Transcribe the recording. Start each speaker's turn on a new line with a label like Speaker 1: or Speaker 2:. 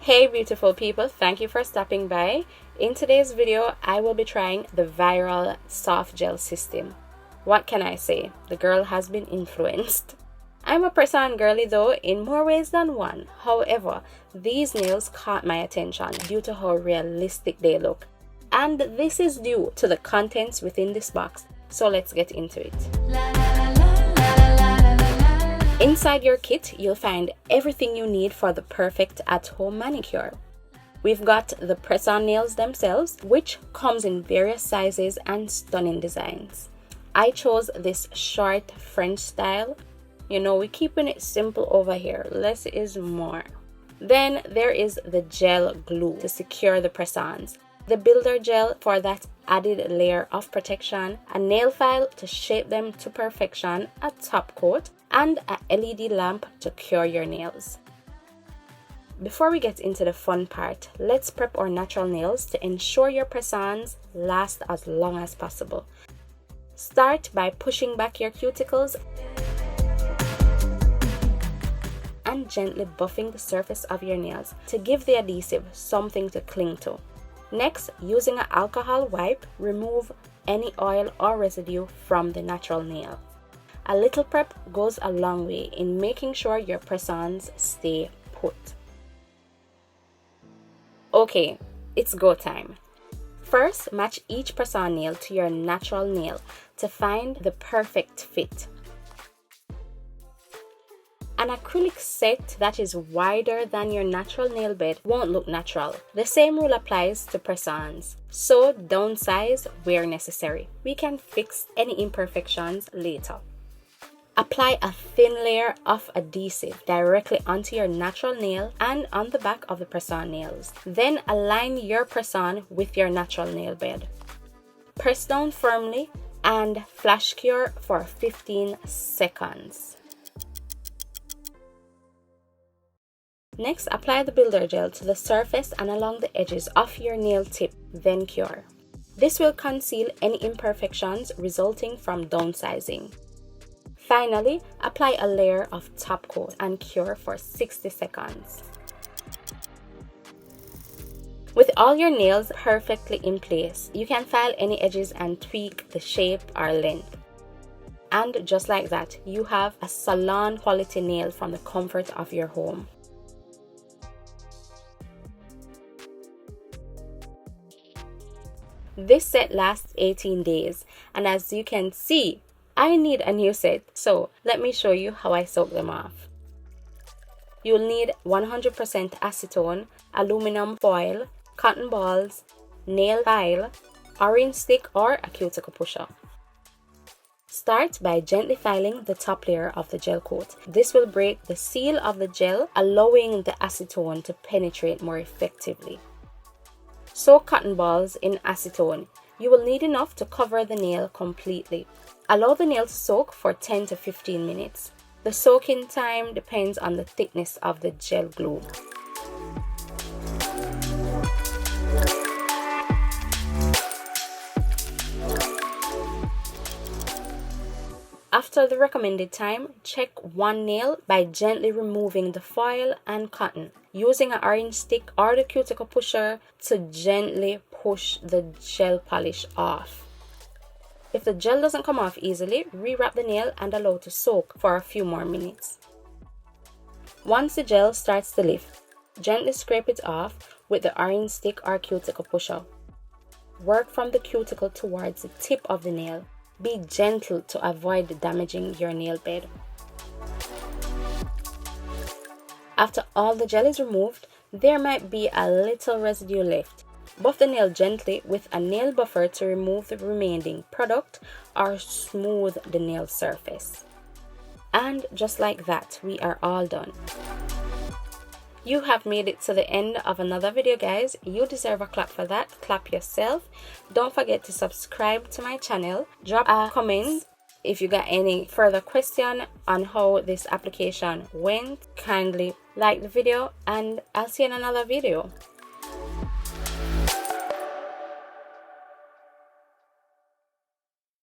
Speaker 1: Hey beautiful people, thank you for stopping by. In today's video, I will be trying the viral soft gel system. What can I say? The girl has been influenced. I'm a press-on girly though, in more ways than one. However, these nails caught my attention due to how realistic they look. And this is due to the contents within this box. So let's get into it. Inside your kit, you'll find everything you need for the perfect at-home manicure. We've got the press-on nails themselves, which comes in various sizes and stunning designs. I chose this short French style. You know, we're keeping it simple over here. Less is more. Then there is the gel glue to secure the press-ons, the builder gel for that added layer of protection, a nail file to shape them to perfection, a top coat, and a LED lamp to cure your nails. Before we get into the fun part, let's prep our natural nails to ensure your press-ons last as long as possible. Start by pushing back your cuticles and gently buffing the surface of your nails to give the adhesive something to cling to. Next, using an alcohol wipe, remove any oil or residue from the natural nail. A little prep goes a long way in making sure your press-ons stay put. Okay, it's go time. First, match each press-on nail to your natural nail to find the perfect fit. An acrylic set that is wider than your natural nail bed won't look natural. The same rule applies to press-ons. So downsize where necessary. We can fix any imperfections later. Apply a thin layer of adhesive directly onto your natural nail and on the back of the press-on nails. Then align your press-on with your natural nail bed. Press down firmly and flash cure for 15 seconds. Next, apply the builder gel to the surface and along the edges of your nail tip, then cure. This will conceal any imperfections resulting from downsizing. Finally, apply a layer of top coat and cure for 60 seconds. With all your nails perfectly in place, you can file any edges and tweak the shape or length. And just like that, you have a salon quality nail from the comfort of your home. This set lasts 18 days, and as you can see, I need a new set, so let me show you how I soak them off. You'll need 100% acetone, aluminum foil, cotton balls, nail file, orange stick or a cuticle pusher. Start by gently filing the top layer of the gel coat. This will break the seal of the gel, allowing the acetone to penetrate more effectively. Soak cotton balls in acetone. You will need enough to cover the nail completely. Allow the nail to soak for 10 to 15 minutes. The soaking time depends on the thickness of the gel glue. After the recommended time, check one nail by gently removing the foil and cotton, using an orange stick or the cuticle pusher to gently push the gel polish off. If the gel doesn't come off easily, rewrap the nail and allow it to soak for a few more minutes. Once the gel starts to lift, gently scrape it off with the orange stick or cuticle pusher. Work from the cuticle towards the tip of the nail. Be gentle to avoid damaging your nail bed. After all the gel is removed, there might be a little residue left. Buff the nail gently with a nail buffer to remove the remaining product or smooth the nail surface. And just like that, we are all done. You have made it to the end of another video, guys. You deserve a clap for that. Clap yourself. Don't forget to subscribe to my channel. Drop a comment if you got any further question on how this application went. Kindly like the video and I'll see you in another video.